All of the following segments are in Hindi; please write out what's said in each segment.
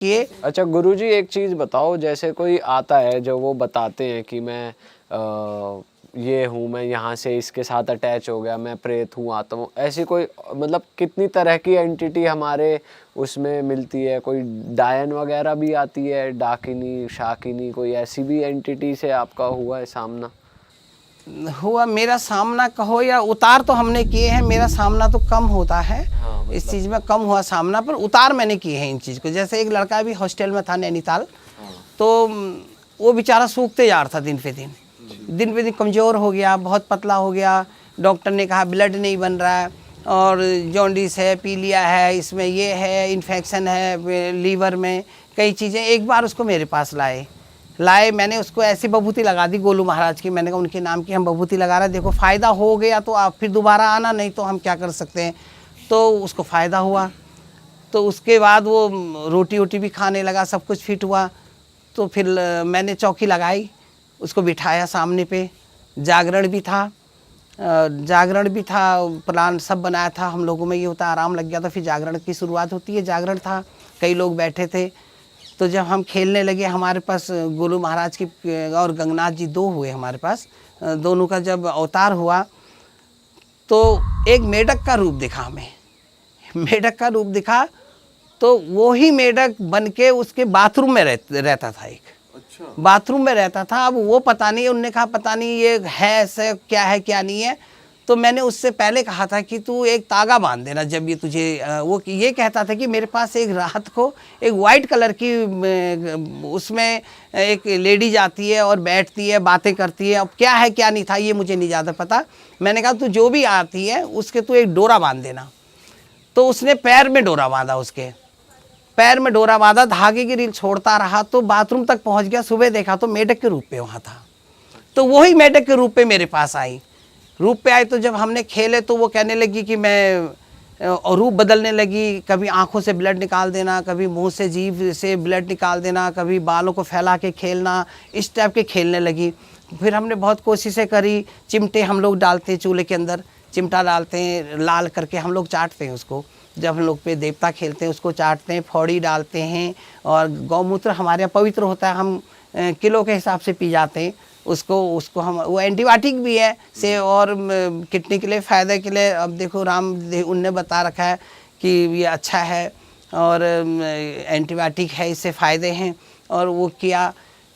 किए। अच्छा गुरुजी, एक चीज़ बताओ, जैसे कोई आता है जो वो बताते हैं कि मैं ये हूँ, मैं यहाँ से इसके साथ अटैच हो गया, मैं प्रेत हूँ, आत्मा हूँ, ऐसी कोई मतलब कितनी तरह की एंटिटी हमारे उसमें मिलती है? कोई डायन वगैरह भी आती है, डाकिनी शाकिनी, कोई ऐसी भी एंटिटी से आपका हुआ है सामना? हुआ मेरा सामना कहो या उतार तो हमने किए हैं, मेरा सामना तो कम होता है। हाँ, इस मतलब चीज़ में कम हुआ सामना, पर उतार मैंने किए हैं इन चीज़ को। जैसे एक लड़का भी हॉस्टल में था नैनीताल, तो वो बेचारा सूखते जा रहा था दिन पे दिन कमज़ोर हो गया, बहुत पतला हो गया। डॉक्टर ने कहा ब्लड नहीं बन रहा है और जॉन्डिस है, पीलिया है, इसमें ये है, इन्फेक्शन है लीवर में, कई चीज़ें। एक बार उसको मेरे पास लाए, मैंने उसको ऐसी बभूति लगा दी गोलू महाराज की। मैंने कहा उनके नाम की हम बभूति लगा रहे हैं, देखो फ़ायदा हो गया तो आप फिर दोबारा आना, नहीं तो हम क्या कर सकते हैं। तो उसको फ़ायदा हुआ, तो उसके बाद वो रोटी वोटी भी खाने लगा, सब कुछ फिट हुआ। तो फिर मैंने चौकी लगाई, उसको बिठाया सामने पे, जागरण भी था, प्लान सब बनाया था हम लोगों में। ये होता आराम लग गया था, फिर जागरण की शुरुआत होती है। जागरण था, कई लोग बैठे थे। तो जब हम खेलने लगे, हमारे पास गोलू महाराज की और गंगनाथ जी दो हुए हमारे पास, दोनों का जब अवतार हुआ तो एक मेढक का रूप दिखा हमें। मेढक का रूप दिखा तो वो ही मेढक बन के उसके बाथरूम में रहता था। एक अच्छा, बाथरूम में रहता था। अब वो पता नहीं, उनने कहा पता नहीं ये है ऐसे, क्या है क्या नहीं है। तो मैंने उससे पहले कहा था कि तू एक तागा बांध देना जब ये तुझे वो ये कहता था कि मेरे पास एक रात को एक वाइट कलर की उसमें एक लेडी जाती है और बैठती है, बातें करती है। अब क्या है क्या नहीं था ये मुझे नहीं ज़्यादा पता। मैंने कहा तू जो भी आती है उसके तू एक डोरा बांध देना। तो उसने पैर में डोरा बांधा, उसके पैर में डोरा बांधा, धागे की रील छोड़ता रहा तो बाथरूम तक पहुंच गया। सुबह देखा तो मेढक के रूप पे वहाँ था। तो वही मेढक के रूप पे मेरे पास आई, तो जब हमने खेले तो वो कहने लगी कि मैं, और रूप बदलने लगी। कभी आंखों से ब्लड निकाल देना, कभी मुंह से जीभ से ब्लड निकाल देना, कभी बालों को फैला के खेलना, इस टाइप के खेलने लगी। फिर हमने बहुत कोशिशें करी। चिमटे हम लोग डालते हैं चूल्हे के अंदर, चिमटा डालते हैं, लाल करके हम लोग चाटते हैं उसको। जब हम लोग पे देवता खेलते हैं उसको चाटते हैं, फौड़ी डालते हैं। और गौमूत्र हमारे यहाँ पवित्र होता है, हम किलो के हिसाब से पी जाते हैं उसको हम, वो एंटीबायोटिक भी है से, और किडनी के लिए फ़ायदे के लिए। अब देखो उनने बता रखा है कि ये अच्छा है और एंटीबायोटिक है, इससे फ़ायदे हैं। और वो किया,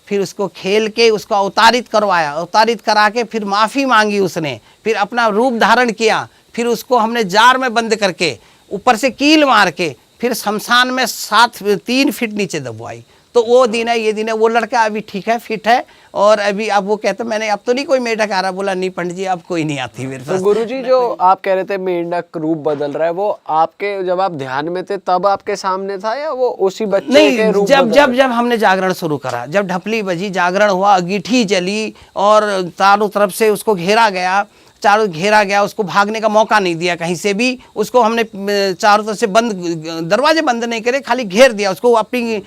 फिर उसको खेल के उसको अवतारित करवाया, अवतारित करा के फिर माफ़ी मांगी उसने, फिर अपना रूप धारण किया। फिर उसको हमने जार में बंद करके ऊपर से कील मार के फिर शमशान में 3 फीट नीचे दबवाई। तो वो दिन है, ये दिन है। वो लड़का अभी ठीक है, फिट है। और अभी अब वो कहते मैंने अब तो नहीं कोई मेढक आ रहा। बोला नहीं पंडित जी अब कोई नहीं आती मेरे पास। तो गुरुजी, जो आप कह रहे थे मेंढक रूप बदल रहा है, वो आपके जब आप ध्यान में थे तब आपके सामने था या वो उसी बच्चे नहीं, के रूप जब हमने जागरण शुरू करा, जब ढपली बजी, जागरण हुआ, अंगीठी जली और चारों तरफ से उसको घेरा गया, उसको भागने का मौका नहीं दिया कहीं से भी। उसको हमने चारों तरफ से दरवाजे बंद नहीं करे, खाली घेर दिया उसको। अपनी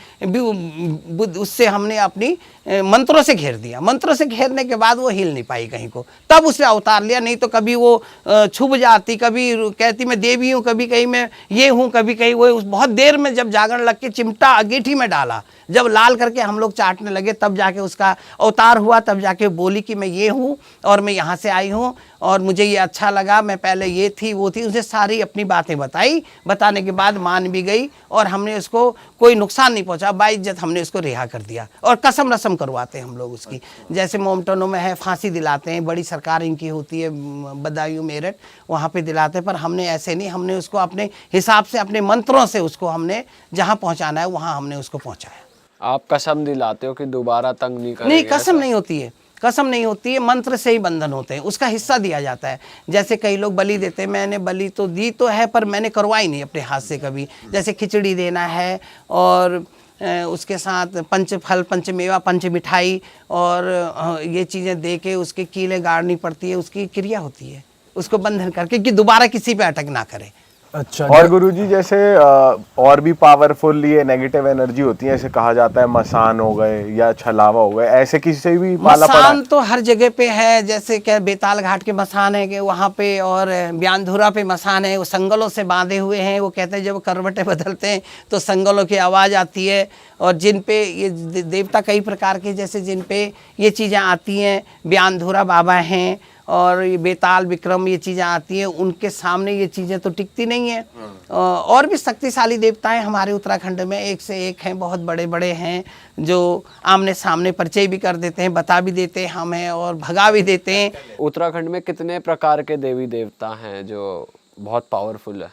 उससे हमने अपनी मंत्रों से घेर दिया। मंत्रों से घेरने के बाद वो हिल नहीं पाई कहीं को, तब उसने अवतार लिया। नहीं तो कभी वो छुप जाती, कभी कहती मैं देवी हूँ, कभी कहीं मैं ये हूँ, कभी कहीं वो। बहुत देर में जब जागरण लग के चिमटा अंगीठी में डाला, जब लाल करके हम लोग चाटने लगे, तब जाके उसका अवतार हुआ। तब जाके बोली कि मैं ये हूँ और मैं यहाँ से आई हूँ और मुझे ये अच्छा लगा, मैं पहले ये थी वो थी। उसे सारी अपनी बातें बताई। बताने के बाद मान भी गई और हमने उसको कोई नुकसान नहीं पहुँचा, बाइज्जत हमने उसको रिहा कर दिया। और कसम रसम करवाते हैं हम लोग उसकी। जैसे मोमटनों में है, फांसी दिलाते हैं, बड़ी सरकार इनकी होती है बदायूं मेरठ, वहाँ पे दिलाते हैं। पर हमने ऐसे नहीं, हमने उसको अपने हिसाब से, अपने मंत्रों से उसको हमने जहाँ पहुँचाना है वहाँ हमने उसको पहुँचाया। आप कसम दिलाते हो कि दोबारा तंग नहीं करेंगे? नहीं, कसम नहीं होती है, कसम नहीं होती है, मंत्र से ही बंधन होते हैं, उसका हिस्सा दिया जाता है। जैसे कई लोग बलि देते हैं, मैंने बलि तो दी तो है पर मैंने करवाई नहीं अपने हाथ से कभी। जैसे खिचड़ी देना है और उसके साथ पंचफल, पंचमेवा, पंच मिठाई और ये चीज़ें दे के उसके कीलें गाड़नी पड़ती है, उसकी क्रिया होती है, उसको बंधन करके कि दोबारा किसी पे अटक ना करे। अच्छा। और गुरुजी जैसे और भी पावरफुल ये नेगेटिव एनर्जी होती है, ऐसे कहा जाता है मसान हो गए या छलावा हो गए, ऐसे किसी से भी पाला पड़ा मसान तो हर जगह पे है, जैसे क्या बेताल घाट के मसान है कि वहाँ पे, और ब्यानधुरा पे मसान है, वो संगलों से बांधे हुए हैं। वो कहते हैं जब करवटें बदलते हैं तो संगलों की आवाज़ आती है। और जिन पे ये देवता कई प्रकार के, जैसे जिन पे ये चीज़ें आती हैं, ब्यानधुरा बाबा हैं और ये बेताल विक्रम, ये चीज़ें आती हैं, उनके सामने ये चीज़ें तो टिकती नहीं हैं। और भी शक्तिशाली देवताएं हमारे उत्तराखंड में एक से एक हैं, बहुत बड़े बड़े हैं, जो आमने सामने परिचय भी कर देते हैं, बता भी देते हैं हमें और भगा भी देते हैं। उत्तराखंड में कितने प्रकार के देवी देवता हैं जो बहुत पावरफुल है?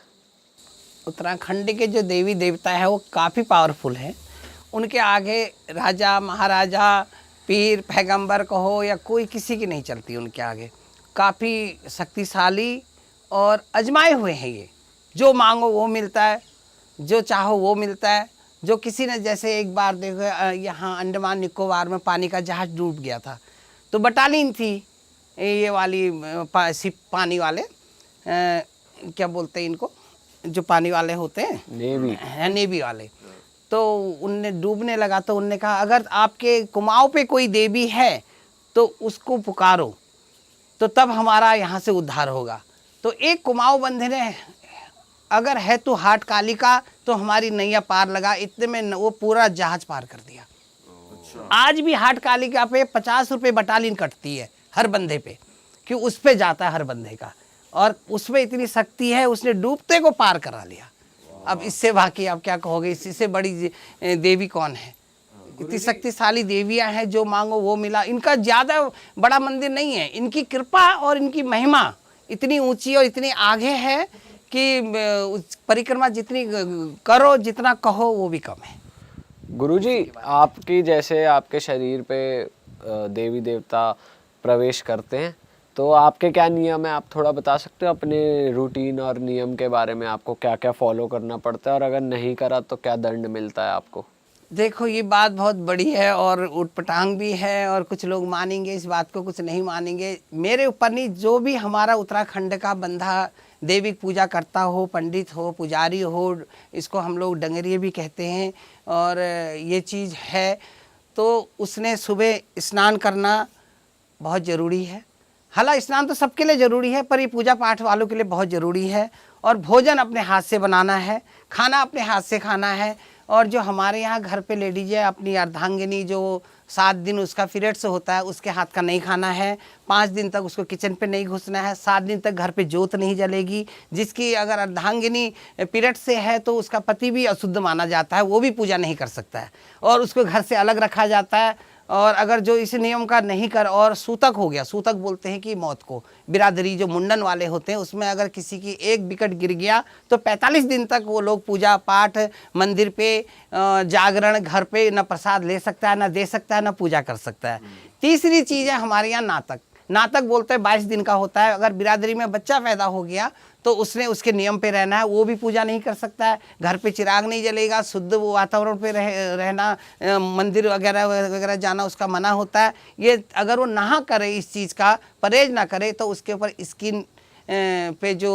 उत्तराखंड के जो देवी देवता है वो काफ़ी पावरफुल हैं। उनके आगे राजा महाराजा पीर पैगंबर कहो या कोई किसी की नहीं चलती उनके आगे। काफ़ी शक्तिशाली और अजमाए हुए हैं ये। जो मांगो वो मिलता है, जो चाहो वो मिलता है। जो किसी ने, जैसे एक बार देखो यहाँ अंडमान निकोबार में पानी का जहाज़ डूब गया था, तो बटालियन थी ये वाली पानी वाले, क्या बोलते हैं इनको, जो पानी वाले होते हैं, नेवी है, नेवी वाले। तो उनने डूबने लगा तो उनने कहा अगर आपके कुमाऊं पे कोई देवी है तो उसको पुकारो, तो तब हमारा यहाँ से उद्धार होगा। तो एक कुमाऊं बंधे ने अगर है तो हाट काली का, तो हमारी नैया पार लगा, इतने में वो पूरा जहाज पार कर दिया। आज भी हाट काली का पे 50 रुपये बटालियन कटती है हर बंदे पे, कि उस पे जाता है हर बंदे का, और उसमें इतनी शक्ति है, उसने डूबते को पार करा लिया। अब इससे बाकी आप क्या कहोगे, इससे बड़ी देवी कौन है? इतनी शक्तिशाली देवियां हैं, जो मांगो वो मिला। इनका ज़्यादा बड़ा मंदिर नहीं है, इनकी कृपा और इनकी महिमा इतनी ऊंची और इतनी आगे है कि परिक्रमा जितनी करो, जितना कहो वो भी कम है। गुरुजी, आपकी जैसे आपके शरीर पे देवी देवता प्रवेश करते हैं, तो आपके क्या नियम है, आप थोड़ा बता सकते हो अपने रूटीन और नियम के बारे में? आपको क्या क्या फॉलो करना पड़ता है और अगर नहीं करा तो क्या दंड मिलता है आपको? देखो ये बात बहुत बड़ी है और उटपटांग भी है, और कुछ लोग मानेंगे इस बात को, कुछ नहीं मानेंगे। मेरे ऊपर नहीं, जो भी हमारा उत्तराखंड का बंधा देविक पूजा करता हो, पंडित हो, पुजारी हो, इसको हम लोग डंगरिये भी कहते हैं, और ये चीज़ है, तो उसने सुबह स्नान करना बहुत ज़रूरी है। हालांकि स्नान तो सबके लिए ज़रूरी है, पर ये पूजा पाठ वालों के लिए बहुत ज़रूरी है। और भोजन अपने हाथ से बनाना है, खाना अपने हाथ से खाना है। और जो हमारे यहाँ घर पे लेडीज है, अपनी अर्धांगिनी जो 7 दिन उसका पीरियड्स होता है, उसके हाथ का नहीं खाना है। 5 दिन तक उसको किचन पे नहीं घुसना है। 7 दिन तक घर पे जोत नहीं जलेगी। जिसकी अगर अर्धांगिनी पीरियड से है तो उसका पति भी अशुद्ध माना जाता है, वो भी पूजा नहीं कर सकता है, और उसको घर से अलग रखा जाता है। और अगर जो इस नियम का नहीं कर, और सूतक हो गया, सूतक बोलते हैं कि मौत को, बिरादरी जो मुंडन वाले होते हैं, उसमें अगर किसी की एक विकेट गिर गया तो 45 दिन तक वो लोग पूजा पाठ, मंदिर पे जागरण, घर पे न प्रसाद ले सकता है, न दे सकता है, न पूजा कर सकता है। तीसरी चीज़ है हमारे यहाँ नातक। नातक बोलते हैं 22 दिन का होता है। अगर बिरादरी में बच्चा पैदा हो गया तो उसने उसके नियम पे रहना है, वो भी पूजा नहीं कर सकता है। घर पे चिराग नहीं जलेगा, शुद्ध वो वातावरण पे रहना, मंदिर वगैरह वगैरह जाना उसका मना होता है। ये अगर वो ना करे, इस चीज़ का परहेज ना करे, तो उसके ऊपर स्किन पे जो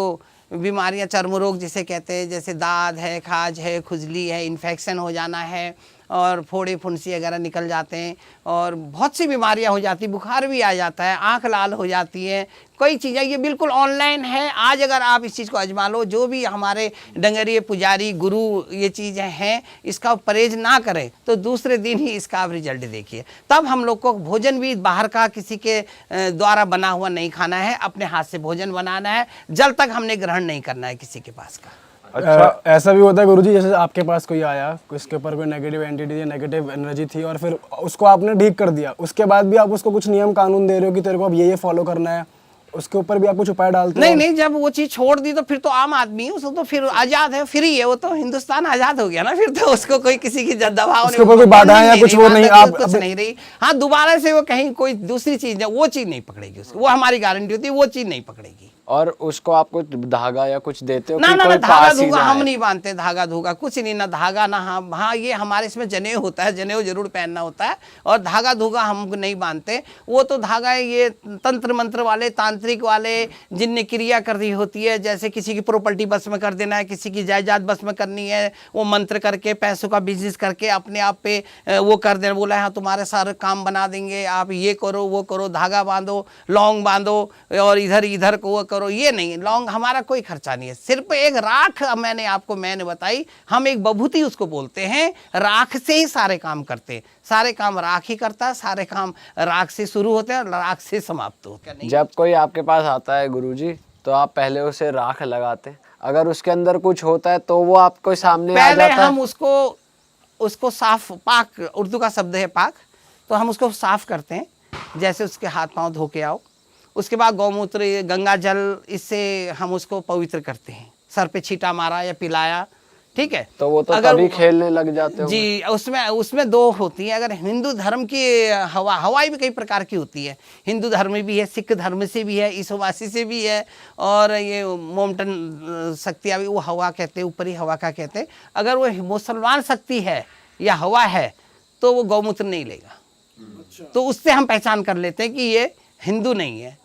बीमारियां, चर्म रोग जिसे कहते हैं, जैसे दाद है, खाज है, खुजली है, इन्फेक्शन हो जाना है, और फोड़े फुंसी वगैरह निकल जाते हैं, और बहुत सी बीमारियां हो जाती, बुखार भी आ जाता है, आंख लाल हो जाती है, कई चीज़ें। ये बिल्कुल ऑनलाइन है। आज अगर आप इस चीज़ को आजमा लो, जो भी हमारे डंगरिये पुजारी गुरु ये चीज़ें हैं, इसका परहेज ना करें तो दूसरे दिन ही इसका आप रिजल्ट देखिए। तब हम लोग को भोजन भी बाहर का किसी के द्वारा बना हुआ नहीं खाना है, अपने हाथ से भोजन बनाना है। जल तक हमने ग्रहण नहीं करना है किसी के पास का। अच्छा, ऐसा भी होता है गुरुजी, जैसे आपके पास कोई आया, उसके ऊपर कोई नेगेटिव एंटिटी या नेगेटिव एनर्जी थी, और फिर उसको आपने ठीक कर दिया, उसके बाद भी आप उसको कुछ नियम कानून दे रहे हो कि तेरे को अब ये फॉलो करना है, उसके ऊपर भी आप कुछ उपाय डालते हो? नहीं, जब वो चीज़ छोड़ दी तो फिर तो आम आदमी है, उसको तो फिर आज़ाद है, फ्री है, वो तो हिंदुस्तान आज़ाद हो गया ना। फिर तो उसको कोई किसी की दबाव उसके ऊपर कोई बाधा या कुछ वो नहीं, आप कुछ नहीं रही। हाँ, दोबारा से वो कहीं कोई दूसरी चीज़ है, वो चीज़ नहीं पकड़ेगी उसको, वो हमारी गारंटी होती है, वो चीज़ नहीं पकड़ेगी। और उसको आप कुछ धागा या कुछ देते हो ना कि ना ना कोई धागा पास ही धूगा ना हम आए? नहीं बांधते, धागा धूगा कुछ नहीं, ना धागा ना। हाँ ये हमारे इसमें जनेऊ होता है, जनेऊ जरूर पहनना होता है, और धागा धूगा हम नहीं बांधते। वो तो धागा ये तंत्र मंत्र वाले, तांत्रिक वाले, जिनने क्रिया कर दी होती है, जैसे किसी की प्रॉपर्टी बस में कर देना है, किसी की जायदाद बस में करनी है, वो मंत्र करके पैसों का बिजनेस करके अपने आप पे वो कर देना, बोला हाँ तुम्हारे सारे काम बना देंगे, आप ये करो वो करो, धागा बांधो, लौंग बांधो, और इधर इधर को वो करो। ये नहीं, लौंग हमारा कोई खर्चा नहीं है, सिर्फ एक राख मैंने बताई, हम एक बभूति उसको बोलते हैं, राख से ही सारे काम करते हैं, सारे काम राख ही करता है, सारे काम राख से शुरू होते हैं और राख से समाप्त होते हैं। जब कोई आपके पास आता है गुरुजी, तो आप पहले उसे राख लगाते हैं, अगर उसके अंदर कुछ होता है तो वो आपको सामने आ पहले जाता हम उसको साफ, पाक उर्दू का शब्द है पाक, तो हम उसको साफ करते हैं, जैसे उसके हाथ पांव धो के आओ, उसके बाद गौमूत्र गंगा जल इससे हम उसको पवित्र करते हैं, सर पे छींटा मारा या पिलाया, ठीक है। तो वो तो अगर तभी खेलने लग जाते हो जी, उसमें दो होती है। अगर हिंदू धर्म की हवाई भी कई प्रकार की होती है, हिंदू धर्म में भी है, सिख धर्म से भी है, ईसोवासी से भी है, और ये मोमटन शक्ति अभी वो हवा कहते हैं, ऊपरी हवा का कहते हैं। अगर वो मुसलमान शक्ति है या हवा है तो वो गौमूत्र नहीं लेगा, तो उससे हम पहचान कर लेते हैं कि ये हिंदू नहीं है,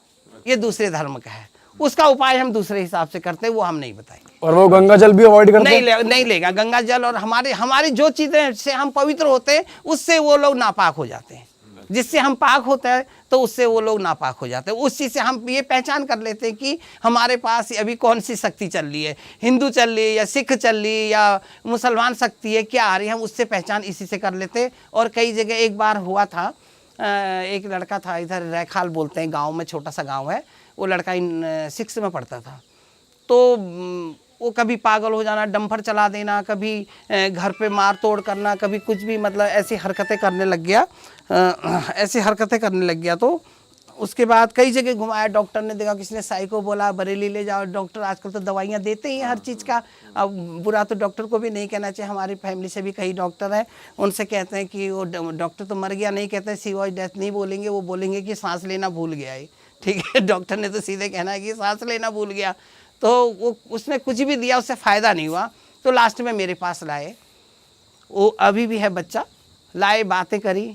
ये दूसरे धर्म का है। उसका उपाय हम दूसरे हिसाब से करते हैं, वो हम नहीं बताएंगे। और वो गंगा जल भी अवॉइड करते हैं? नहीं लेगा गंगा जल, और हमारी जो चीजें से हम पवित्र होते हैं उससे वो लोग नापाक हो जाते हैं, जिससे हम पाक होते हैं तो उससे वो लोग नापाक हो जाते हैं। उस चीज से हम ये पहचान कर लेते हैं कि हमारे पास अभी कौन सी शक्ति चल रही है, हिंदू चल रही है या सिख चल रही है या मुसलमान शक्ति है, क्या आ रही है, हम उससे पहचान इसी से कर लेते हैं। और कई जगह एक बार हुआ था, एक लड़का था, इधर रैखाल बोलते हैं गाँव में, छोटा सा गाँव है, वो लड़का 6 में पढ़ता था, तो वो कभी पागल हो जाना, डंपर चला देना, कभी घर पे मार तोड़ करना, कभी कुछ भी, मतलब ऐसी हरकतें करने लग गया, ऐसी हरकतें करने लग गया। तो उसके बाद कई जगह घुमाया, डॉक्टर ने देखा, किसी ने साई को बोला बरेली ले जाओ, डॉक्टर आजकल तो दवाइयाँ देते ही हैं हर चीज़ का। अब बुरा तो डॉक्टर को भी नहीं कहना चाहिए, हमारी फैमिली से भी कई डॉक्टर हैं, उनसे कहते हैं कि वो डॉक्टर तो मर गया नहीं कहते, सीवॉइस डेथ नहीं बोलेंगे, वो बोलेंगे कि सांस लेना भूल गया है, ठीक है। डॉक्टर ने तो सीधे कहना है कि सांस लेना भूल गया। तो वो उसने कुछ भी दिया, उससे फ़ायदा नहीं हुआ, तो लास्ट में मेरे पास लाए, वो अभी भी है बच्चा, लाए, बातें करी,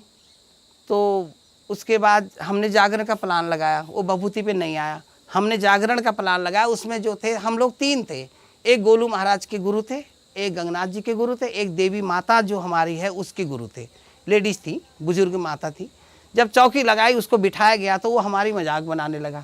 तो उसके बाद हमने जागरण का प्लान लगाया, वो बभूति पे नहीं आया, हमने जागरण का प्लान लगाया। उसमें जो थे हम लोग 3 थे, एक गोलू महाराज के गुरु थे, एक गंगनाथ जी के गुरु थे, एक देवी माता जो हमारी है उसके गुरु थे, लेडीज़ थी, बुजुर्ग माता थी। जब चौकी लगाई, उसको बिठाया गया, तो वो हमारी मजाक बनाने लगा,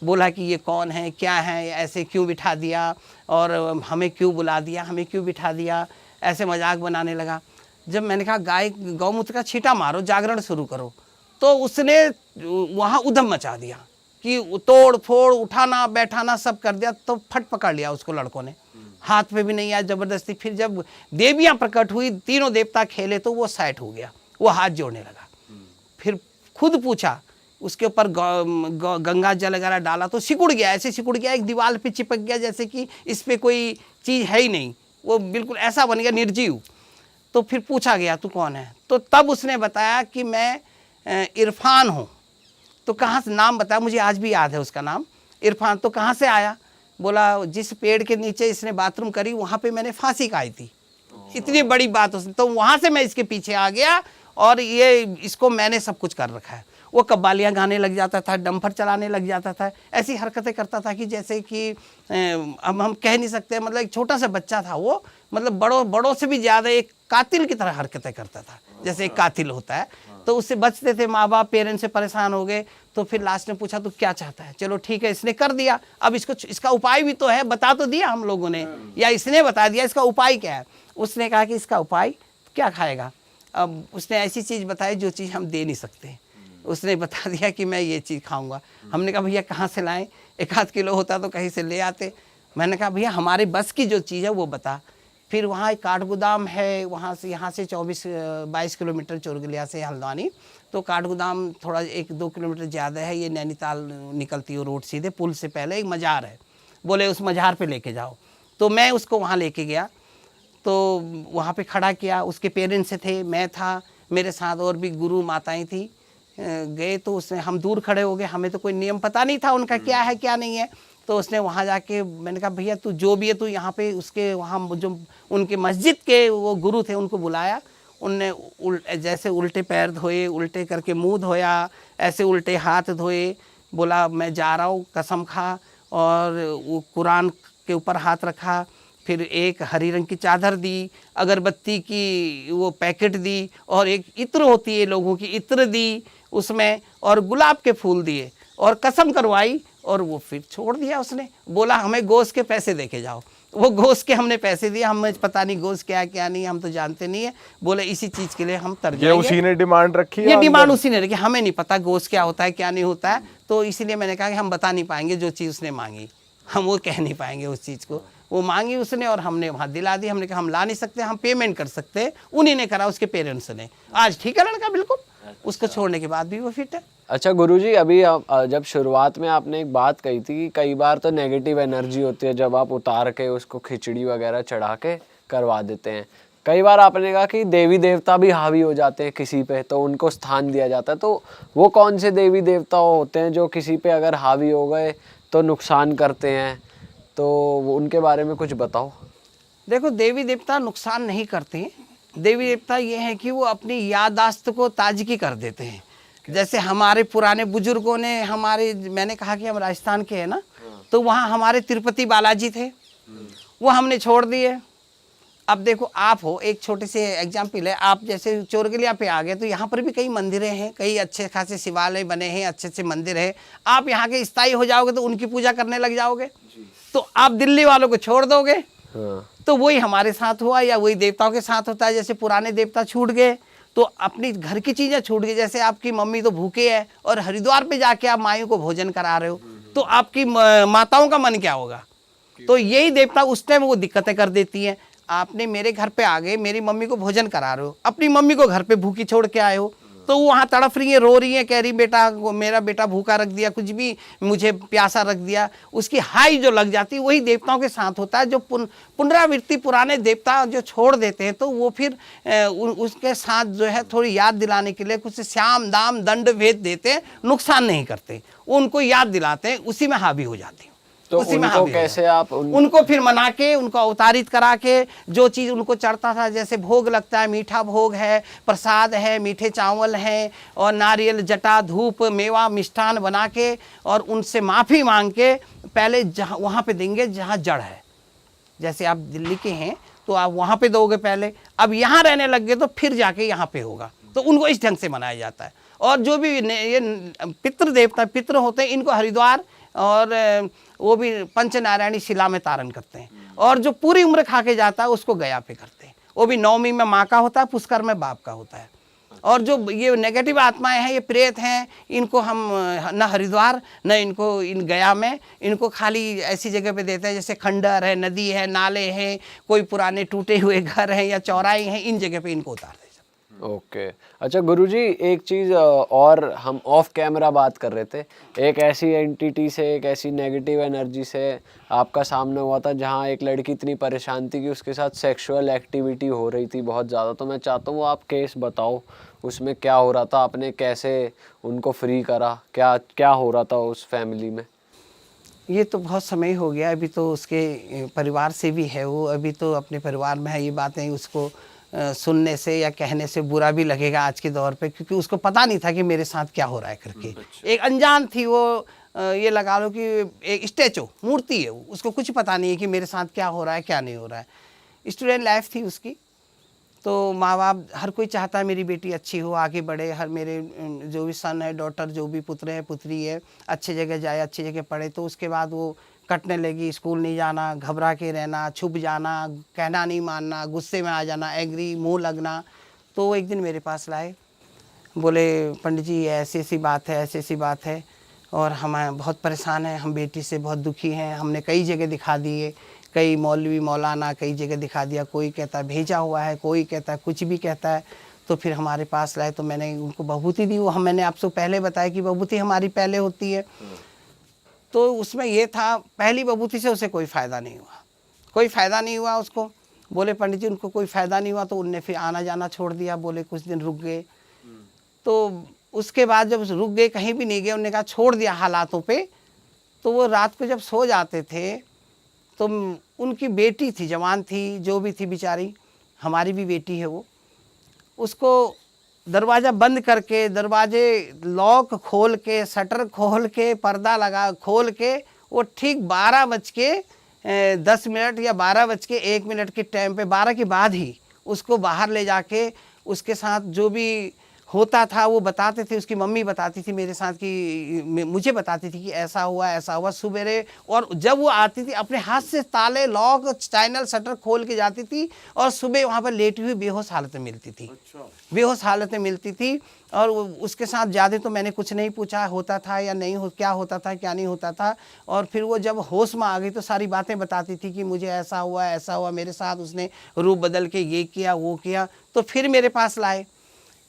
बोला कि ये कौन है, क्या है, ऐसे क्यों बिठा दिया, और हमें क्यों बुला दिया, हमें क्यों बिठा दिया, ऐसे मजाक बनाने लगा। जब मैंने कहा गाय गौमूत्र का छींटा मारो, जागरण शुरू करो, तो उसने वहाँ उधम मचा दिया कि तोड़ फोड़, उठाना बैठाना सब कर दिया। तो फट पकड़ लिया उसको लड़कों ने, हाथ पे भी नहीं आया, ज़बरदस्ती। फिर जब देवियाँ प्रकट हुई, तीनों देवता खेले, तो वो साइड हो गया, वो हाथ जोड़ने लगा। फिर खुद पूछा, उसके ऊपर गंगा जल वगैरह डाला, तो सिकुड़ गया, ऐसे सिकुड़ गया, एक दीवार पे चिपक गया, जैसे कि इस पर कोई चीज़ है ही नहीं, वो बिल्कुल ऐसा बन गया निर्जीव। तो फिर पूछा गया तू कौन है, तो तब उसने बताया कि मैं इरफान हूँ। तो कहाँ से, नाम बताया, मुझे आज भी याद है उसका नाम, इरफान। तो कहाँ से आया, बोला जिस पेड़ के नीचे इसने बाथरूम करी वहाँ पे मैंने फांसी खाई थी। इतनी बड़ी बात उसने, तो वहाँ से मैं इसके पीछे आ गया, और ये इसको मैंने सब कुछ कर रखा है। वो कव्वालियाँ गाने लग जाता था, डंपर चलाने लग जाता था, ऐसी हरकतें करता था कि जैसे कि अब हम कह नहीं सकते, मतलब एक छोटा सा बच्चा था वो, मतलब बड़ों से भी ज़्यादा एक कातिल की तरह हरकतें करता था, जैसे एक कातिल होता है। तो उससे बचते थे, माँ बाप पेरेंट्स से परेशान हो गए। तो फिर लास्ट में पूछा तो क्या चाहता है, चलो ठीक है, इसने कर दिया, अब इसका उपाय भी तो है, बता तो दिया हम लोगों ने, या इसने बता दिया, इसका उपाय क्या है। उसने कहा कि इसका उपाय क्या खाएगा। अब उसने ऐसी चीज़ बताई जो चीज़ हम दे नहीं सकते। उसने बता दिया कि मैं ये चीज़ खाऊंगा। हमने कहा भैया कहाँ से लाएं, 1-8 किलो होता तो कहीं से ले आते। मैंने कहा भैया हमारे बस की जो चीज़ है वो बता। फिर वहाँ एक काठगोदाम है, वहाँ से यहाँ से 22 किलोमीटर चोरगलिया से हल्द्वानी, तो काठगोदाम थोड़ा 1-2 किलोमीटर ज़्यादा है। ये नैनीताल निकलती है रोड, सीधे पुल से पहले एक मज़ार है, बोले उस मज़ार पे लेके जाओ। तो मैं उसको वहाँ लेके गया, तो वहाँ पे खड़ा किया। उसके पेरेंट्स थे, मैं था, मेरे साथ और भी गुरु माताएं थी। गए तो उसने, हम दूर खड़े हो गए, हमें तो कोई नियम पता नहीं था उनका क्या है क्या नहीं है। तो उसने वहाँ जाके, मैंने कहा भैया तू जो भी है तू यहाँ पे उसके वहाँ जो उनके मस्जिद के वो गुरु थे उनको बुलाया। उनने जैसे उल्टे पैर धोए, उल्टे करके मुंह धोया, ऐसे उल्टे हाथ धोए, बोला मैं जा रहा हूँ, कसम खा, और वो कुरान के ऊपर हाथ रखा, फिर एक हरी रंग की चादर दी, अगरबत्ती की वो पैकेट दी, और एक इत्र होती है लोगों की, इत्र दी उसमें, और गुलाब के फूल दिए, और कसम करवाई, और वो फिर छोड़ दिया उसने। बोला हमें गोश्त के पैसे देके जाओ। वो गोश्त के हमने पैसे दिए, हमें पता नहीं गोश्त क्या है क्या नहीं, हम तो जानते नहीं है। बोले इसी चीज़ के लिए हम तर ये जाएंगे। उसी ने डिमांड रखी है? ये डिमांड उसी ने रखी, हमें नहीं पता गोश्त क्या होता है क्या नहीं होता है, तो इसीलिए मैंने कहा कि हम बता नहीं पाएंगे जो चीज़ उसने मांगी, हम वो कह नहीं पाएंगे उस चीज़ को। वो मांगी उसने और हमने वहाँ दिला दी। हमने कहा हम ला नहीं सकते, हम पेमेंट कर सकते हैं, उन्हीं ने करा, उसके पेरेंट्स ने। आज ठीक है लड़का बिल्कुल, उसको छोड़ने के बाद भी वो फिट है। अच्छा गुरुजी, अभी जब शुरुआत में आपने एक बात कही थी कि कई बार तो नेगेटिव एनर्जी होती है जब आप उतार के उसको खिचड़ी वगैरह चढ़ा के करवा देते हैं। कई बार आपने कहा कि देवी देवता भी हावी हो जाते हैं किसी पे, तो उनको स्थान दिया जाता है। तो वो कौन से देवी देवता होते हैं जो किसी पे अगर हावी हो गए तो नुकसान करते हैं? तो उनके बारे में कुछ बताओ। देखो, देवी देवता नुकसान नहीं करते। देवी देवता ये है कि वो अपनी याददाश्त को ताजगी कर देते हैं। जैसे हमारे पुराने बुजुर्गों ने, मैंने कहा कि हम राजस्थान के हैं ना, तो वहाँ हमारे तिरुपति बालाजी थे, वो हमने छोड़ दिए। अब देखो आप हो, एक छोटे से एग्जाम्पल है, आप जैसे चोरगलिया पे आ गए तो यहाँ पर भी कई मंदिरें हैं, कई अच्छे खासे शिवालय बने हैं, अच्छे अच्छे मंदिर है। आप यहाँ के स्थायी हो जाओगे तो उनकी पूजा करने लग जाओगे, तो आप दिल्ली वालों को छोड़ दोगे। तो वही हमारे साथ हुआ, या वही देवताओं के साथ होता है। जैसे पुराने देवता छूट गए तो अपनी घर की चीज़ें छूट गई। जैसे आपकी मम्मी तो भूखे है और हरिद्वार पे जाके आप माइयों को भोजन करा रहे हो, तो आपकी माताओं का मन क्या होगा? तो यही देवता उस टाइम वो दिक्कतें कर देती हैं। आपने मेरे घर पे आ गए, मेरी मम्मी को भोजन करा रहे हो, अपनी मम्मी को घर पे भूखी छोड़ के आए हो, तो वो वहाँ तड़फ रही है, रो रही है, कह रही बेटा मेरा बेटा भूखा रख दिया, कुछ भी मुझे प्यासा रख दिया। उसकी हाई जो लग जाती है वही देवताओं के साथ होता है। जो पुनरावृत्ति पुराने देवता जो छोड़ देते हैं तो वो फिर उसके साथ जो है थोड़ी याद दिलाने के लिए कुछ श्याम दाम दंड भेद देते हैं, नुकसान नहीं करते, उनको याद दिलाते हैं, उसी में हावी हो जाते हैं। तो उनको कैसे आप उनको फिर मना के, उनको अवतारित करा के, जो चीज़ उनको चढ़ता था, जैसे भोग लगता है, मीठा भोग है, प्रसाद है, मीठे चावल हैं, और नारियल जटा धूप मेवा मिष्ठान बना के, और उनसे माफ़ी मांग के पहले जहाँ वहाँ पे देंगे जहाँ जड़ है। जैसे आप दिल्ली के हैं तो आप वहाँ पे दोगे पहले, अब यहाँ रहने लग गए तो फिर जाके यहाँ पे होगा। तो उनको इस ढंग से मनाया जाता है। और जो भी ये पितृ देवता पितृ होते हैं, इनको हरिद्वार और वो भी पंचनारायणी शिला में तारण करते हैं। और जो पूरी उम्र खा के जाता है उसको गया पे करते हैं। वो भी नवमी में माँ का होता है, पुष्कर में बाप का होता है। और जो ये नेगेटिव आत्माएं हैं, ये प्रेत हैं, इनको हम न हरिद्वार न इनको इन गया में, इनको खाली ऐसी जगह पे देते हैं जैसे खंडर है, नदी है, नाले हैं, कोई पुराने टूटे हुए घर हैं या चौराहे हैं, इन जगह पे इनको उतार देते हैं। ओके अच्छा गुरुजी, एक चीज़ और हम ऑफ कैमरा बात कर रहे थे। एक ऐसी एंटिटी से, एक ऐसी नेगेटिव एनर्जी से आपका सामना हुआ था जहाँ एक लड़की इतनी परेशान थी कि उसके साथ सेक्सुअल एक्टिविटी हो रही थी बहुत ज़्यादा। तो मैं चाहता हूँ आप केस बताओ, उसमें क्या हो रहा था, आपने कैसे उनको फ्री करा, क्या क्या हो रहा था उस फैमिली में? ये तो बहुत समय हो गया, अभी तो उसके परिवार से भी है, वो अभी तो अपने परिवार में है। ये बातें उसको सुनने से या कहने से बुरा भी लगेगा आज के दौर पे, क्योंकि उसको पता नहीं था कि मेरे साथ क्या हो रहा है करके। एक अनजान थी वो, ये लगा लो कि एक स्टैचू मूर्ति है, उसको कुछ पता नहीं है कि मेरे साथ क्या हो रहा है क्या नहीं हो रहा है। स्टूडेंट लाइफ थी उसकी। तो माँ बाप हर कोई चाहता है मेरी बेटी अच्छी हो, आगे बढ़े, हर मेरे जो भी सन है, डॉटर, जो भी पुत्र है पुत्री है, अच्छी जगह जाए, अच्छी जगह पढ़े। तो उसके बाद वो कटने लगी, स्कूल नहीं जाना, घबरा के रहना, छुप जाना, कहना नहीं मानना, गुस्से में आ जाना, एग्री, मुंह लगना। तो एक दिन मेरे पास लाए, बोले पंडित जी ऐसी ऐसी बात है, ऐसी ऐसी बात है, और हम बहुत परेशान हैं, हम बेटी से बहुत दुखी हैं, हमने कई जगह दिखा दिए, कई मौलवी मौलाना कई जगह दिखा दिया, कोई कहता है भेजा हुआ है, कोई कहता है कुछ भी कहता है। तो फिर हमारे पास लाए, तो मैंने उनको बहूती दी। वो मैंने आपसे पहले बताया कि बहूती हमारी पहले होती है। तो उसमें ये था, पहली बबूती से उसे कोई फ़ायदा नहीं हुआ, कोई फ़ायदा नहीं हुआ उसको। बोले पंडित जी उनको कोई फ़ायदा नहीं हुआ, तो उनने फिर आना जाना छोड़ दिया। बोले कुछ दिन रुक गए, तो उसके बाद जब रुक गए, कहीं भी नहीं गए, उन्होंने कहा छोड़ दिया हालातों पे, तो वो रात को जब सो जाते थे तो उनकी बेटी थी, जवान थी, जो भी थी बेचारी, हमारी भी बेटी है वो, उसको दरवाज़ा बंद करके, दरवाजे लॉक खोल के, शटर खोल के, पर्दा लगा खोल के, वो ठीक 12:10 या 12:01 के टाइम पे, 12 के बाद ही उसको बाहर ले जाके उसके साथ जो भी होता था वो बताते थे। उसकी मम्मी बताती थी मेरे साथ कि मुझे बताती थी कि ऐसा हुआ सुबेरे। और जब वो आती थी अपने हाथ से ताले, लॉक, चैनल, शटर खोल के जाती थी और सुबह वहाँ पर लेटी हुई बेहोश हालत में मिलती थी। बेहोश हालत में मिलती थी। और उसके साथ ज़्यादा तो मैंने कुछ नहीं पूछा होता था या नहीं क्या होता था क्या नहीं होता था। और फिर वो जब होश में आ गई तो सारी बातें बताती थी कि मुझे ऐसा हुआ मेरे साथ, उसने रूप बदल के ये किया वो किया। तो फिर मेरे पास लाए,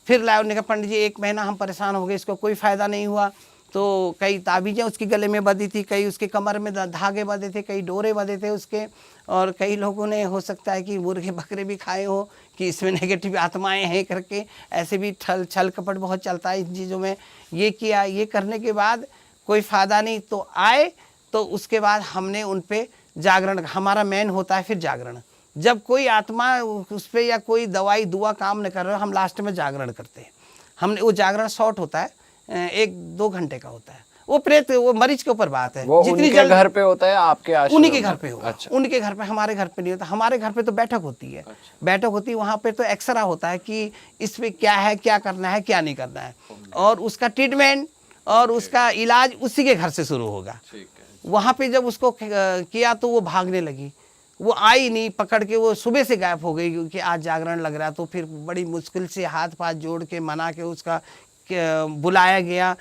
उन्होंने कहा पंडित जी 1 महीना हम परेशान हो गए, इसको कोई फ़ायदा नहीं हुआ। तो कई ताबीज़ें उसके गले में बंधी थी, कई उसके कमर में धागे बंधे थे, कई डोरे बंधे थे उसके। और कई लोगों ने हो सकता है कि मुर्गे बकरे भी खाए हो कि इसमें नेगेटिव आत्माएं हैं करके, ऐसे भी छल कपट बहुत चलता है इन चीज़ों में। ये किया, ये करने के बाद कोई फ़ायदा नहीं, तो आए। तो उसके बाद हमने उन पर जागरण, हमारा मेन होता है फिर जागरण। जब कोई आत्मा उस पर या कोई दवाई दुआ काम न कर रहा, हम लास्ट में जागरण करते हैं। हमने वो जागरण शॉर्ट होता है, 1-2 घंटे का होता है। वो प्रेत, वो मरीज के ऊपर बात है। वो जितनी उनके घर पे होता है, आपके आश्रम? उन्हीं के घर पे होगा। अच्छा। उनके घर पे, हमारे घर पे नहीं होता। हमारे घर पे तो बैठक होती है। अच्छा। बैठक होती है, वहाँ पे तो एक्सरा होता है कि इस पे क्या है, क्या करना है, क्या नहीं करना है, और उसका ट्रीटमेंट और उसका इलाज उसी के घर से शुरू होगा। वहाँ पे जब उसको किया तो वो भागने लगी, वो आई नहीं, पकड़ के वो सुबह से गायब हो गई क्योंकि आज जागरण लग रहा। तो फिर बड़ी मुश्किल से हाथ पाथ जोड़ के मना के उसका बुलाया गया।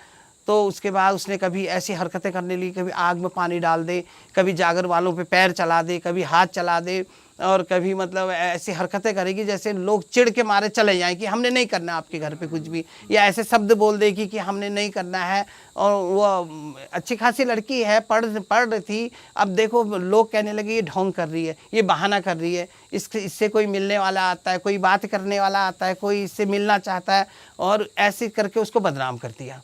तो उसके बाद उसने कभी ऐसी हरकतें करने लगी, कभी आग में पानी डाल दे, कभी जागर वालों पे पैर चला दे, कभी हाथ चला दे, और कभी मतलब ऐसी हरकतें करेगी जैसे लोग चिढ़ के मारे चले जाएं कि हमने नहीं करना आपके घर पे कुछ भी, या ऐसे शब्द बोल देगी कि हमने नहीं करना है। और वो अच्छी खासी लड़की है, पढ़ रही थी। अब देखो लोग कहने लगे ये ढोंग कर रही है, ये बहाना कर रही है, इससे कोई मिलने वाला आता है, कोई बात करने वाला आता है, कोई इससे मिलना चाहता है, और ऐसे करके उसको बदनाम कर दिया।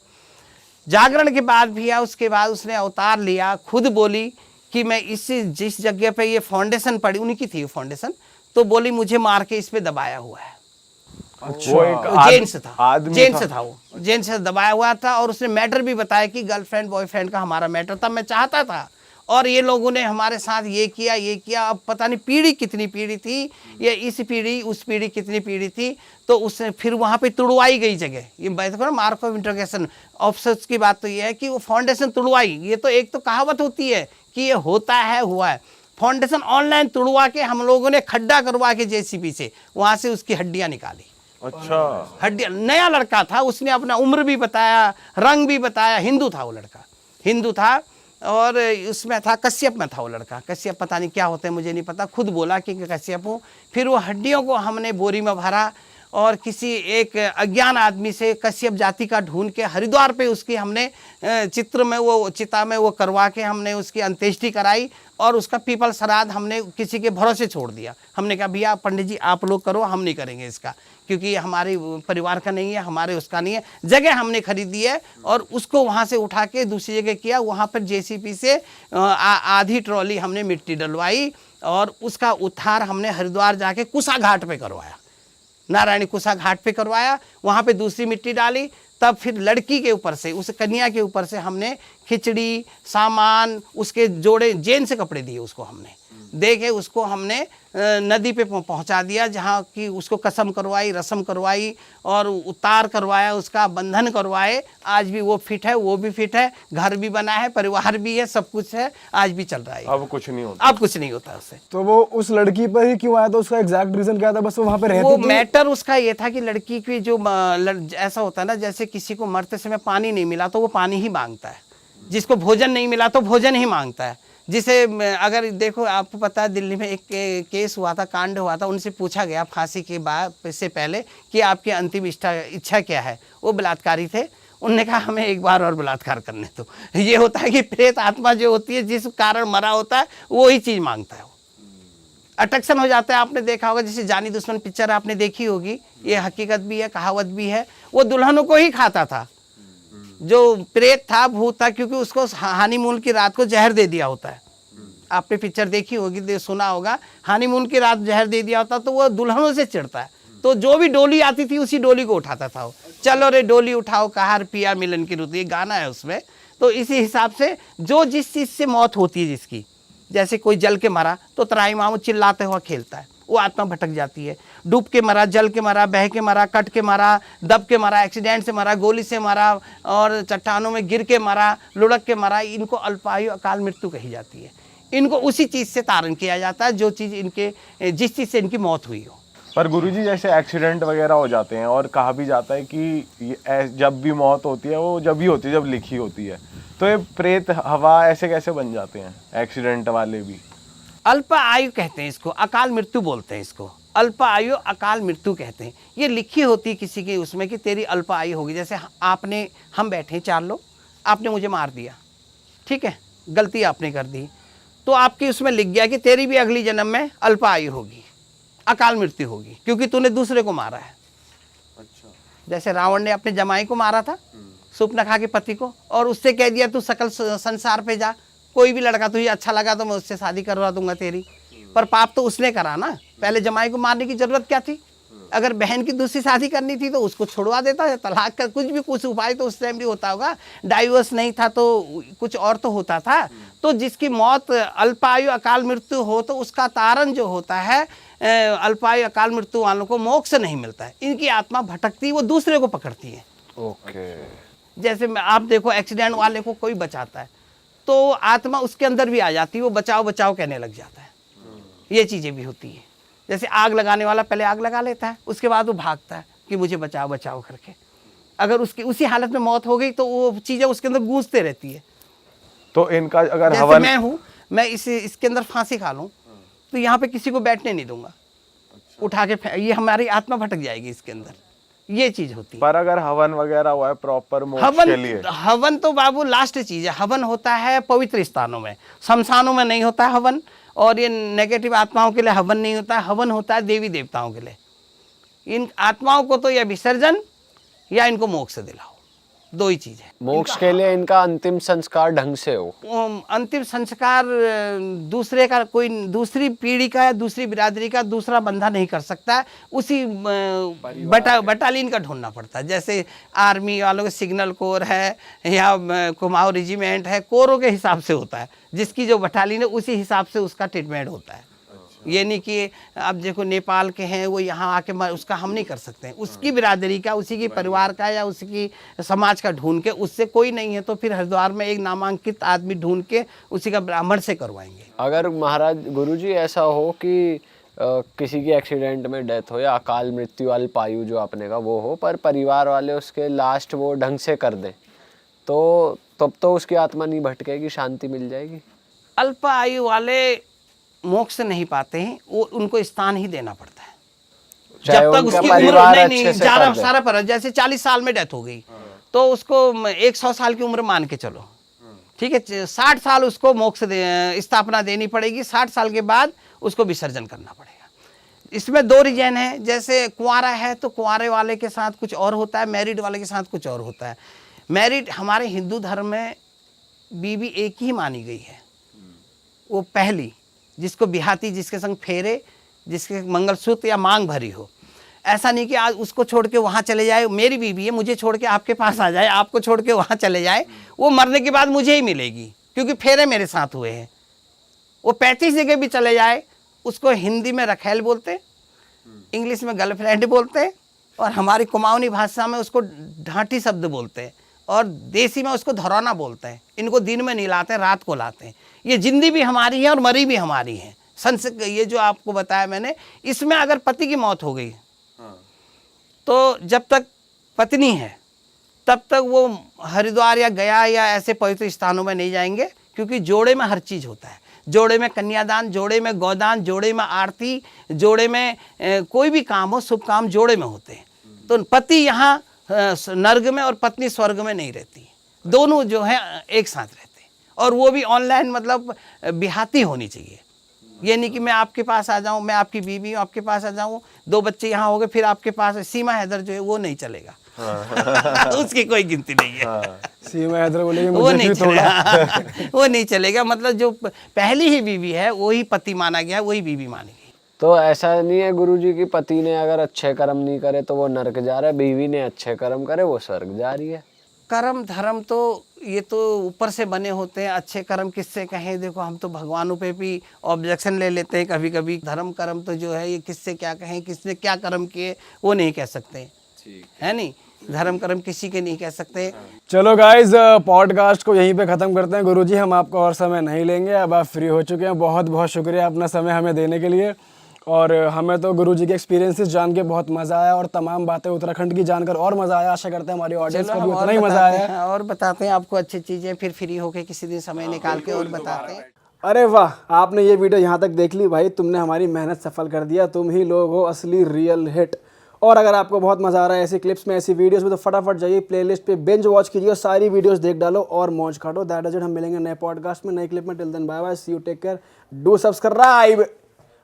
जागरण के बाद भी उसके बाद उसने अवतार लिया, खुद बोली कि मैं जिस जगह पे ये फाउंडेशन पड़ी, उनकी थी फाउंडेशन, तो बोली मुझे मार के इस पे दबाया हुआ है। अच्छा। वो एक जेंट्स था, जेंट्स था वो, जेंट्स से दबाया हुआ था। और उसने मैटर भी बताया कि गर्लफ्रेंड बॉयफ्रेंड का हमारा मैटर था, मैं चाहता था, और ये लोगों ने हमारे साथ ये किया। अब पता नहीं पीढ़ी कितनी पीढ़ी थी, ये इस पीढ़ी उस पीढ़ी कितनी पीढ़ी थी। तो उसने फिर वहाँ पे तुड़वाई गई जगह, ये देखो ना मार्क ऑफ इंटरोगेशन। अफसोस की बात तो ये है कि वो फाउंडेशन तुड़वाई। ये तो एक तो कहावत होती है कि ये होता है, हुआ है। फाउंडेशन ऑनलाइन तुड़वा के हम लोगों ने खड्डा करवा के जेसीबी से वहाँ से उसकी हड्डियाँ निकाली। अच्छा। हड्डियाँ, नया लड़का था, उसने अपना उम्र भी बताया, रंग भी बताया। हिंदू था वो लड़का, हिंदू था, और उसमें था कश्यप में था वो लड़का। कश्यप पता नहीं क्या होता है, मुझे नहीं पता, खुद बोला कि कश्यप हूँ। फिर वो हड्डियों को हमने बोरी में भरा और किसी एक अज्ञान आदमी से कश्यप जाति का ढूंढ के हरिद्वार पे उसकी हमने चिता में वो करवा के हमने उसकी अंत्येष्टि कराई। और उसका पीपल श्राद्ध हमने किसी के भरोसे छोड़ दिया। हमने कहा भैया पंडित जी आप लोग करो, हम नहीं करेंगे इसका, क्योंकि ये हमारे परिवार का नहीं है, हमारे उसका नहीं है। जगह हमने खरीदी है और उसको वहाँ से उठा के दूसरी जगह किया। वहाँ पर जेसीबी से आधी ट्रॉली हमने मिट्टी डलवाई और उसका उद्धार हमने हरिद्वार जाके कुसा घाट पे करवाया, नारायणी कुसा घाट पे करवाया। वहाँ पे दूसरी मिट्टी डाली, तब फिर लड़की के ऊपर से, उस कन्या के ऊपर से हमने खिचड़ी, सामान, उसके जोड़े, जेन से कपड़े दिए उसको हमने, दे के उसको हमने नदी पे पहुंचा दिया, जहाँ की उसको कसम करवाई, रस्म करवाई और उतार करवाया, उसका बंधन करवाए। आज भी वो फिट है, वो भी फिट है, घर भी बना है, परिवार भी है, सब कुछ है, आज भी चल रहा है। अब कुछ नहीं होता, अब कुछ नहीं होता उससे। तो वो उस लड़की पर ही क्यों आया था? उसका एग्जैक्ट रीजन क्या था? बस वो वहाँ पे रहती वो थी? मैटर उसका ये था कि लड़की की जो ऐसा होता है ना, जैसे किसी को मरते समय पानी नहीं मिला तो वो पानी ही मांगता है, जिसको भोजन नहीं मिला तो भोजन ही मांगता है। जिसे अगर देखो, आपको पता है दिल्ली में एक केस हुआ था, कांड हुआ था, उनसे पूछा गया फांसी के बाद से पहले कि आपकी अंतिम इच्छा क्या है। वो बलात्कारी थे, उनने कहा हमें एक बार और बलात्कार करने दो। ये होता है कि प्रेत आत्मा जो होती है, जिस कारण मरा होता है वो ही चीज़ मांगता है, अट्रैक्शन हो जाता है। आपने देखा होगा, जैसे जानी दुश्मन पिक्चर आपने देखी होगी, ये हकीकत भी है, कहावत भी है। वो दुल्हनों को ही खाता था, जो प्रेत था, भूत था, क्योंकि उसको हनीमून की रात को जहर दे दिया होता है। आपने पिक्चर देखी होगी, सुना होगा, हनीमून की रात जहर दे दिया होता तो वो दुल्हनों से चिढ़ता है, तो जो भी डोली आती थी उसी डोली को उठाता था वो। चलो रे डोली उठाओ कहार पिया मिलन की रुत, ये गाना है उसमें। तो इसी हिसाब से जो जिस चीज़ से मौत होती है जिसकी, जैसे कोई जल के मरा तो तराई मामू चिल्लाते हुआ खेलता है, वो आत्मा भटक जाती है। डूब के मरा, जल के मरा, बह के मरा, कट के मरा, दब के मरा, एक्सीडेंट से मरा, गोली से मरा, और चट्टानों में गिर के मरा, लुढ़क के मरा, इनको अल्पायु अकाल मृत्यु कही जाती है। इनको उसी चीज़ से तारण किया जाता है जो चीज़ इनके, जिस चीज़ से इनकी मौत हुई हो। पर गुरुजी जैसे एक्सीडेंट वगैरह हो जाते हैं और कहा भी जाता है कि जब भी मौत होती है वो जब भी होती है जब लिखी होती है, तो ये प्रेत हवा ऐसे कैसे बन जाते हैं एक्सीडेंट वाले भी? अल्प आयु कहते हैं इसको, अकाल मृत्यु बोलते हैं इसको, अल्प आयु अकाल मृत्यु कहते हैं। ये लिखी होती है किसी की उसमें कि तेरी अल्प आयु होगी। जैसे आपने, हम बैठे 4 लोग, आपने मुझे मार दिया, ठीक है, गलती आपने कर दी, तो आपकी उसमें लिख गया कि तेरी भी अगली जन्म में अल्प आयु होगी, अकाल मृत्यु होगी, क्योंकि तूने दूसरे को मारा है। अच्छा। जैसे रावण ने अपने जमाई को मारा था, सूर्पनखा के पति को, और उससे कह दिया तू सकल संसार पे जा, कोई भी लड़का तुझे अच्छा लगा तो मैं उससे शादी करवा दूंगा तेरी। पर पाप तो उसने करा ना, पहले जमाई को मारने की जरूरत क्या थी? अगर बहन की दूसरी शादी करनी थी तो उसको छुड़वा देता है, तलाक का कुछ उपाय तो उस टाइम भी होता होगा, डाइवोर्स नहीं था तो कुछ और तो होता था। तो जिसकी मौत अल्पायु अकाल मृत्यु हो तो उसका तारण जो होता है, अल्पायु अकाल मृत्यु वालों को मोक्ष नहीं मिलता है, इनकी आत्मा भटकती, वो दूसरे को पकड़ती है। ओके। जैसे आप देखो एक्सीडेंट वाले को कोई बचाता है तो आत्मा उसके अंदर भी आ जाती है, वो बचाओ बचाओ कहने लग जाता है। ये चीज़ें भी होती है। जैसे आग लगाने वाला पहले आग लगा लेता है, उसके बाद वो भागता है कि मुझे बचाओ बचाओ करके। अगर उसकी उसी हालत में मौत हो गई तो वो चीज़ें उसके अंदर गूंजते रहती है। तो इनका अगर जैसे हवन, मैं हूँ, मैं इसके अंदर फांसी खा लूँ तो यहाँ पे किसी को बैठने नहीं दूंगा, उठा के ये हमारी आत्मा भटक जाएगी इसके अंदर, ये चीज होती है। पर अगर हवन वगैरह हुआ है प्रॉपर मोक्ष के लिए? हवन तो बाबू लास्ट चीज है। हवन होता है पवित्र स्थानों में, शमशानों में नहीं होता है हवन, और ये नेगेटिव आत्माओं के लिए हवन नहीं होता है। हवन होता है देवी देवताओं के लिए। इन आत्माओं को तो या विसर्जन या इनको मोक्ष दिलाओ, 2 ही चीज है। मोक्ष के लिए इनका अंतिम संस्कार ढंग से हो। अंतिम संस्कार दूसरे का, कोई दूसरी पीढ़ी का या दूसरी बिरादरी का दूसरा बंधा नहीं कर सकता है, उसी बटालियन का ढूंढना पड़ता है। जैसे आर्मी वालों के सिग्नल कोर है या कुमाऊं रेजिमेंट है, कोरों के हिसाब से होता है, जिसकी जो बटालियन है उसी हिसाब से उसका ट्रीटमेंट होता है। ये नहीं कि अब देखो नेपाल के हैं वो यहाँ आके उसका हम नहीं कर सकते हैं, उसकी बिरादरी का, उसी की परिवार का या उसकी समाज का ढूंढ के, उससे कोई नहीं है तो फिर हरिद्वार में एक नामांकित आदमी ढूंढ के उसी का ब्राह्मण से करवाएंगे। अगर महाराज गुरुजी ऐसा हो कि किसी की एक्सीडेंट में डेथ हो या अकाल मृत्यु अल्पायु जो आपने कहा वो हो, पर परिवार वाले उसके लास्ट वो ढंग से कर दें, तो तब तो उसकी आत्मा नहीं भटकेगी, शांति मिल जाएगी? अल्प आयु वाले मोक्ष नहीं पाते हैं, वो उनको स्थान ही देना पड़ता है जब तक उसकी उम्र नहीं सारा पर। जैसे 40 साल में डेथ हो गई तो उसको 100 साल की उम्र मान के चलो, ठीक है, 60 साल उसको मोक्ष स्थापना देनी पड़ेगी, 60 साल के बाद उसको विसर्जन करना पड़ेगा। इसमें 2 रीजन है। जैसे कुंवारा है तो कुंवारे वाले के साथ कुछ और होता है, मैरिड वाले के साथ कुछ और होता है। मैरिड हमारे हिंदू धर्म में बीवी एक ही मानी गई है, वो पहली, जिसको बिहाती, जिसके संग फेरे, जिसके मंगलसूत्र या मांग भरी हो। ऐसा नहीं कि आज उसको छोड़ के वहाँ चले जाए, मेरी बीवी है मुझे छोड़ के आपके पास आ जाए, आपको छोड़ के वहाँ चले जाए, वो मरने के बाद मुझे ही मिलेगी क्योंकि फेरे मेरे साथ हुए हैं। वो 35 जगह भी चले जाए, उसको हिंदी में रखेल बोलते, इंग्लिश में गर्लफ्रेंड बोलते, और हमारी कुमाऊनी भाषा में उसको ढांटी शब्द बोलते हैं, और देसी में उसको धरौना बोलते हैं। इनको दिन में नहीं लाते, रात को लाते हैं। ये जिंदी भी हमारी है और मरी भी हमारी है। ये जो आपको बताया मैंने, इसमें अगर पति की मौत हो गई तो जब तक पत्नी है तब तक वो हरिद्वार या गया या ऐसे पवित्र स्थानों में नहीं जाएंगे, क्योंकि जोड़े में हर चीज़ होता है। जोड़े में कन्यादान, जोड़े में गोदान, जोड़े में आरती, जोड़े में कोई भी काम हो, शुभ काम जोड़े में होते हैं। तो पति यहाँ नर्क में और पत्नी स्वर्ग में नहीं रहती, दोनों जो है एक साथ रहते हैं। और वो भी ऑनलाइन, मतलब बिहाती होनी चाहिए। ये नहीं कि मैं आपके पास आ जाऊं, मैं आपकी बीवी हूँ, आपके पास आ जाऊं, 2 बच्चे यहाँ हो गए फिर आपके पास, सीमा हैदर जो है वो नहीं चलेगा। उसकी कोई गिनती नहीं है। सीमा हैदर बोलेगी वो मुझे नहीं क्यों तोड़ा। चलेगा। वो नहीं चलेगा, मतलब जो पहली ही बीवी है वही पति माना गया, वही बीवी मानी गई। तो ऐसा नहीं है गुरुजी की पति ने अगर अच्छे कर्म नहीं करे तो वो नरक जा रहा है, बीवी ने अच्छे कर्म करे वो स्वर्ग जा रही है। कर्म धर्म तो ये तो ऊपर से बने होते हैं, अच्छे कर्म किससे कहें। देखो हम तो भगवानों पे भी ऑब्जेक्शन ले लेते हैं कभी कभी। धर्म कर्म तो जो है ये किससे क्या कहें, किसने क्या कर्म किए वो नहीं कह सकते, है नहीं। धर्म कर्म किसी के नहीं कह सकते। चलो गाइज, पॉडकास्ट को यहीं पे ख़त्म करते हैं। गुरुजी हम आपका और समय नहीं लेंगे, अब आप फ्री हो चुके हैं। बहुत बहुत शुक्रिया अपना समय हमें देने के लिए। और हमें तो गुरुजी के एक्सपीरियंसेस जान के बहुत मज़ा आया और तमाम बातें उत्तराखंड की जानकर और मज़ा आया। आशा करते हैं हमारी ऑडियंस को चलो भी हम उतना ही और मज़ा बताते आया। हैं, और बताते हैं आपको अच्छी चीज़ें, फिर फ्री होके किसी दिन समय निकाल के और बताते हैं। अरे वाह, आपने ये वीडियो यहाँ तक देख ली भाई, तुमने हमारी मेहनत सफल कर दिया। तुम ही लोग हो असली रियल हिट। और अगर आपको बहुत मज़ा आ रहा है ऐसी क्लिप्स में, ऐसी वीडियोस में, तो फटाफट जाइए प्लेलिस्ट पे बिंज वॉच कीजिए और सारी वीडियोस देख डालो और मौज काटो। That is it. हम मिलेंगे नए पॉडकास्ट में, नए क्लिप में। Till then bye bye, see you, take care, do subscribe.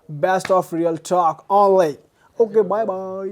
Best of real talk online. Okay, bye bye.